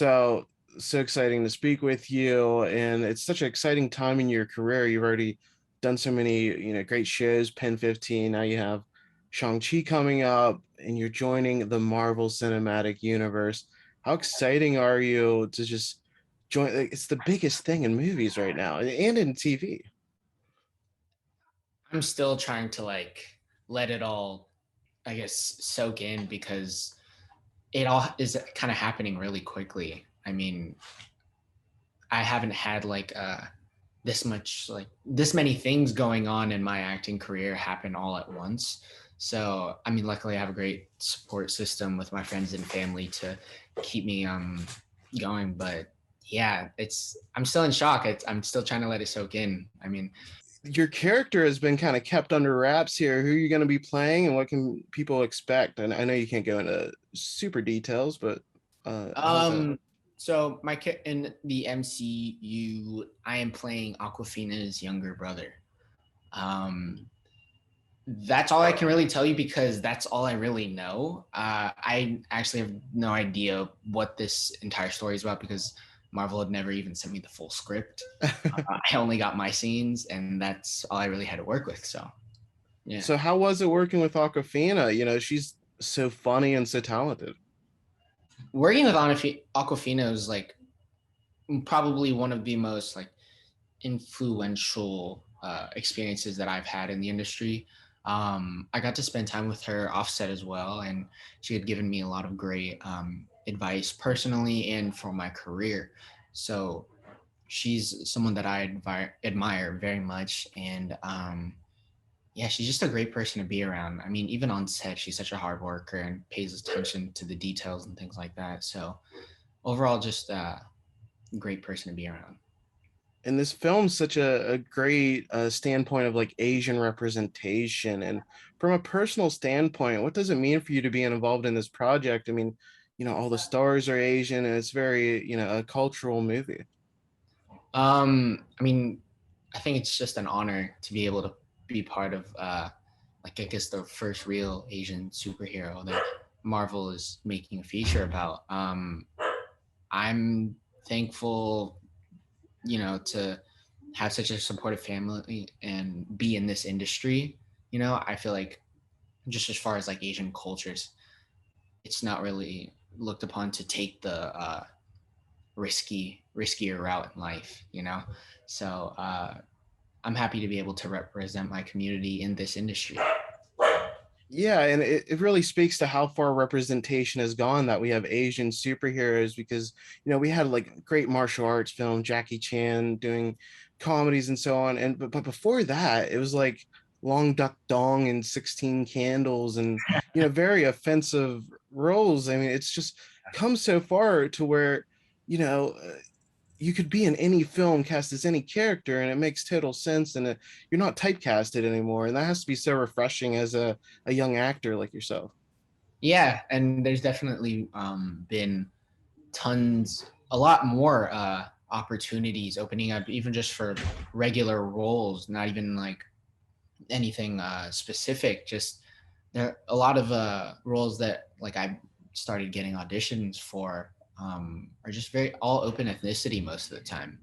So, so exciting to speak with you. And it's such an exciting time in your career. You've already done so many, great shows, Pen 15. Now you have Shang-Chi coming up and you're joining the Marvel Cinematic Universe. How exciting are you to just join? Like, it's the biggest thing in movies right now and in TV. I'm still trying to let it all, I guess, soak in because it all is kind of happening really quickly. I mean, I haven't had this many things going on in my acting career happen all at once. So, I mean, luckily I have a great support system with my friends and family to keep me going, but yeah, I'm still in shock. I'm still trying to let it soak in. I mean, Your character has been kind of kept under wraps here. Who are you going to be playing and what can people expect? And I know you can't go into super details, but how's that? Um, so in the MCU, I am playing Aquafina's younger brother. Um, that's all I can really tell you because that's all I really know. I actually have no idea what this entire story is about because Marvel had never even sent me the full script. I only got my scenes, and that's all I really had to work with. So, yeah. So how was it working with Aquafina? She's so funny and so talented. Working with Aquafina is probably one of the most influential experiences that I've had in the industry. I got to spend time with her offset as well, and she had given me a lot of great advice personally and for my career. So she's someone that I admire very much, and yeah, she's just a great person to be around. I mean, even on set, she's such a hard worker and pays attention to the details and things like that. So overall, just a great person to be around. And this film's such a great standpoint of like Asian representation. And from a personal standpoint, what does it mean for you to be involved in this project? I mean, all the stars are Asian and it's very, a cultural movie. I mean, I think it's just an honor to be able to be part of, I guess, the first real Asian superhero that Marvel is making a feature about. I'm thankful, to have such a supportive family and be in this industry. I feel like just as far as Asian cultures, it's not really looked upon to take the riskier route in life. So I'm happy to be able to represent my community in this industry. Yeah, and it really speaks to how far representation has gone that we have Asian superheroes because, we had like great martial arts film, Jackie Chan doing comedies and so on. And but before that, it was like Long Duck Dong and 16 Candles and, very offensive roles. I mean, it's just come so far to where, you know, uh, you could be in any film cast as any character and it makes total sense and you're not typecasted anymore, and that has to be so refreshing as a young actor like yourself. Yeah, and there's definitely been a lot more opportunities opening up, even just for regular roles, not even anything specific. Just there are a lot of roles that I started getting auditions for are just very all open ethnicity most of the time.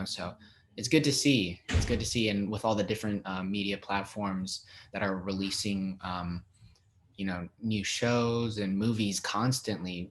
So it's good to see. It's good to see, and with all the different media platforms that are releasing, new shows and movies constantly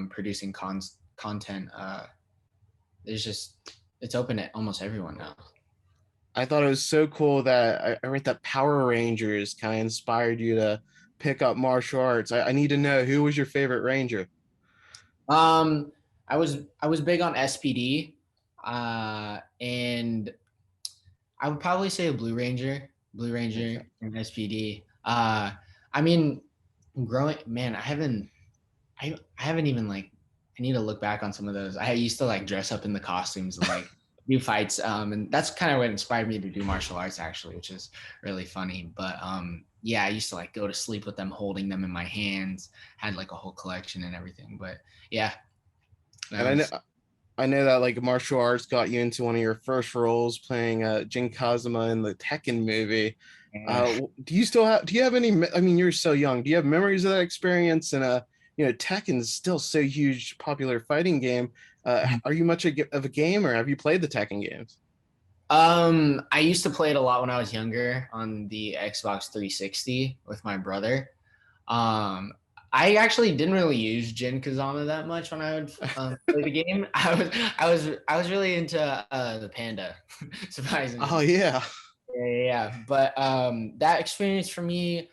producing content. There's just it's open to almost everyone now. I thought it was so cool that I read that Power Rangers kind of inspired you to pick up martial arts. I need to know, who was your favorite ranger? Um, I was big on SPD, and I would probably say a Blue Ranger, Okay. and SPD. I mean, growing man, I haven't even I need to look back on some of those. I used to dress up in the costumes and do fights, and that's kind of what inspired me to do martial arts actually, which is really funny. But yeah, I used to go to sleep with them, holding them in my hands, had a whole collection and everything. But yeah, that And I know was I know that like martial arts got you into one of your first roles playing Jin Kazuma in the Tekken movie. uh, Do you have any? I mean, you're so young. Do you have memories of that experience? And Tekken's still so huge, popular fighting game. Mhm. Are you much of a gamer? Have you played the Tekken games? I used to play it a lot when I was younger on the Xbox 360 with my brother. Um, I actually didn't really use Jin Kazama that much when I would play the game. I was really into the panda, Oh surprisingly. yeah. Yeah. But that experience for me,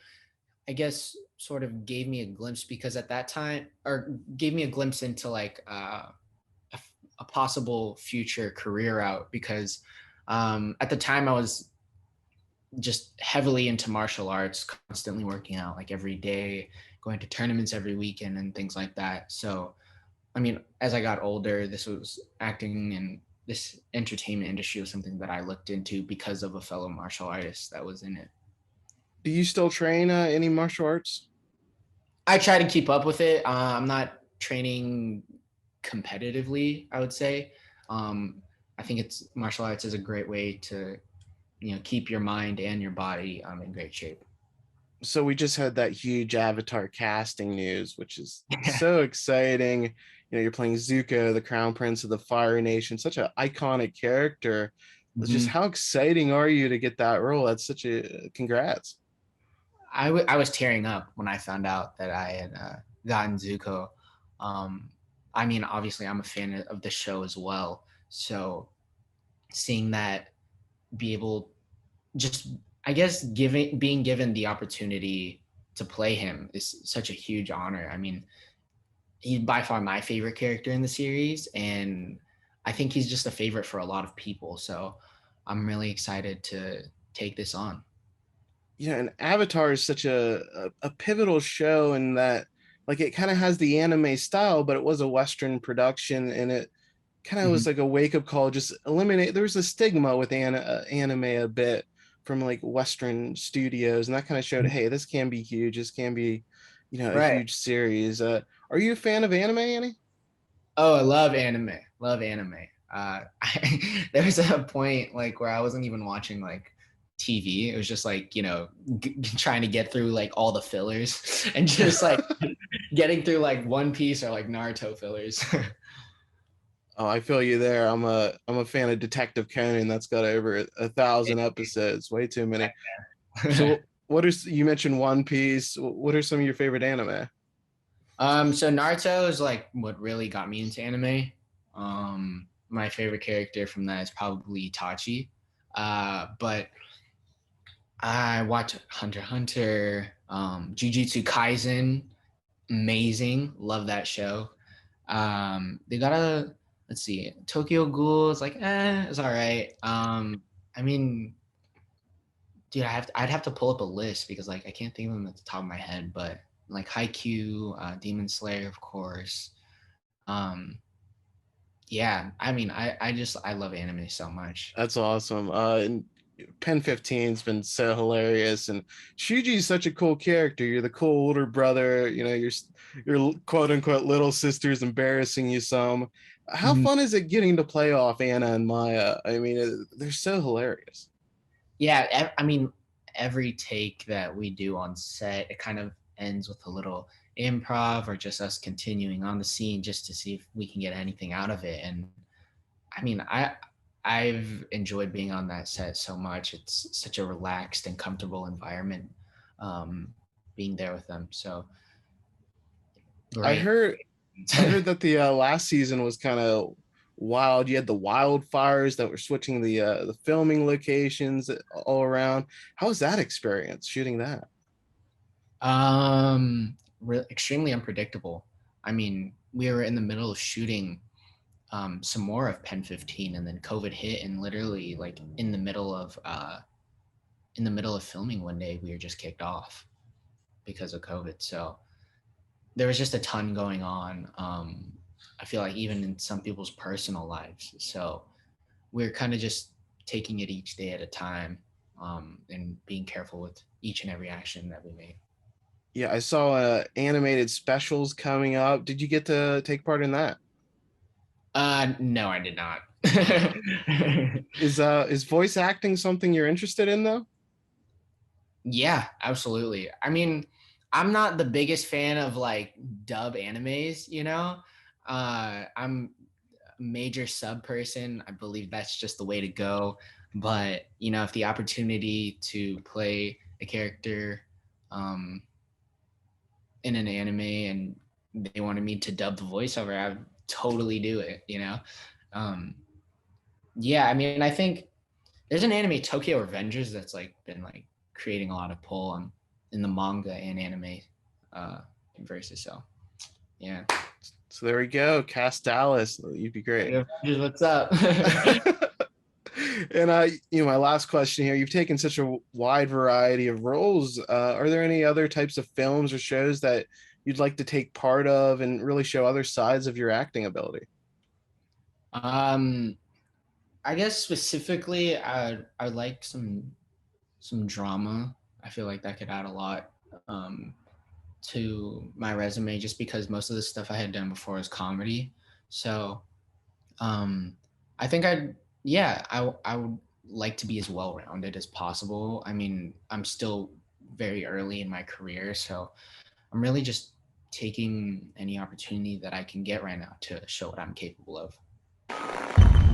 I guess, sort of gave me a glimpse because at that time, or gave me a glimpse into like a, a possible future career out because at the time I was just heavily into martial arts, constantly working out like every day, going to tournaments every weekend and things like that. So, I mean, as I got older, this was acting and this entertainment industry was something that I looked into because of a fellow martial artist that was in it. Do you still train any martial arts? I try to keep up with it. I'm not training competitively, I would say. Um, I think it's martial arts is a great way to keep your mind and your body in great shape. So we just had that huge Avatar casting news, which is so exciting. You're playing Zuko, the Crown Prince of the Fire Nation, such an iconic character. It's just Mhm. how exciting are you to get that role? That's such a congrats. I was tearing up when I found out that I had gotten Zuko. Um, I mean, obviously, I'm a fan of the show as well. So seeing that, be able, just I guess giving being given the opportunity to play him is such a huge honor. I mean, he's by far my favorite character in the series, and I think he's just a favorite for a lot of people. So I'm really excited to take this on. And Avatar is such a pivotal show in that, like, it kind of has the anime style, but it was a Western production, and it kind of Mhm. was like a wake up call. Just eliminate. There was a stigma with anime a bit from like Western studios, and that kind of showed, hey, this can be huge. This can be, a Right. huge series. Are you a fan of anime, Annie? Oh, I love anime. Love anime. There was a point like where I wasn't even watching like TV. It was just like trying to get through like all the fillers and just like getting through like One Piece or like Naruto fillers. Oh, I feel you there. I'm a fan of Detective Conan. That's got over 1,000 episodes. Way too many. So what is you mentioned One Piece? What are some of your favorite anime? So Naruto is like what really got me into anime. My favorite character from that is probably Itachi. But I watch Hunter x Hunter, Jujutsu Kaisen, amazing, love that show. They got a let's see, Tokyo Ghoul is like, it's all right. I mean, dude, I'd have to pull up a list because like I can't think of them at the top of my head, but like Haikyuu, Demon Slayer, of course. Um, yeah, I mean, I love anime so much. That's awesome. And Pen 15's been so hilarious, and Shuji's such a cool character. You're the cool older brother. Your quote unquote little sister's embarrassing you some. How Mhm. fun is it getting to play off Anna and Maya? I mean, they're so hilarious. Yeah, I mean, every take that we do on set, it kind of ends with a little improv or just us continuing on the scene just to see if we can get anything out of it. And I mean, I've enjoyed being on that set so much. It's such a relaxed and comfortable environment, being there with them. So I great. heard I heard that the last season was kind of wild. You had the wildfires that were switching the filming locations all around. How was that experience shooting that? Extremely unpredictable. I mean, we were in the middle of shooting some more of Pen 15, and then COVID hit, and literally, like in the middle of filming one day, we were just kicked off because of COVID. So there was just a ton going on. I feel like even in some people's personal lives. So we're kind of just taking it each day at a time, and being careful with each and every action that we make. Yeah, I saw animated specials coming up. Did you get to take part in that? No, I did not. Is voice acting something you're interested in though? Yeah, absolutely. I mean, I'm not the biggest fan of like dub animes, you know. I'm a major sub person. I believe that's just the way to go. But you know, if the opportunity to play a character um, in an anime and they wanted me to dub the voiceover, I would totally do it. You know, um, yeah. I mean, I think there's an anime Tokyo Revengers that's like been like creating a lot of pull on in the manga and anime versus. So yeah. So there we go. Cast Dallas. You'd be great. Tokyo Revengers, what's up? And my last question here. You've taken such a wide variety of roles. Are there any other types of films or shows that you'd like to take part of and really show other sides of your acting ability? um, I guess specifically, I like some drama. I feel like that could add a lot to my resume, just because most of the stuff I had done before was comedy. So um, I think I would like to be as well rounded as possible. I mean, I'm still very early in my career, so I'm really just taking any opportunity that I can get right now to show what I'm capable of.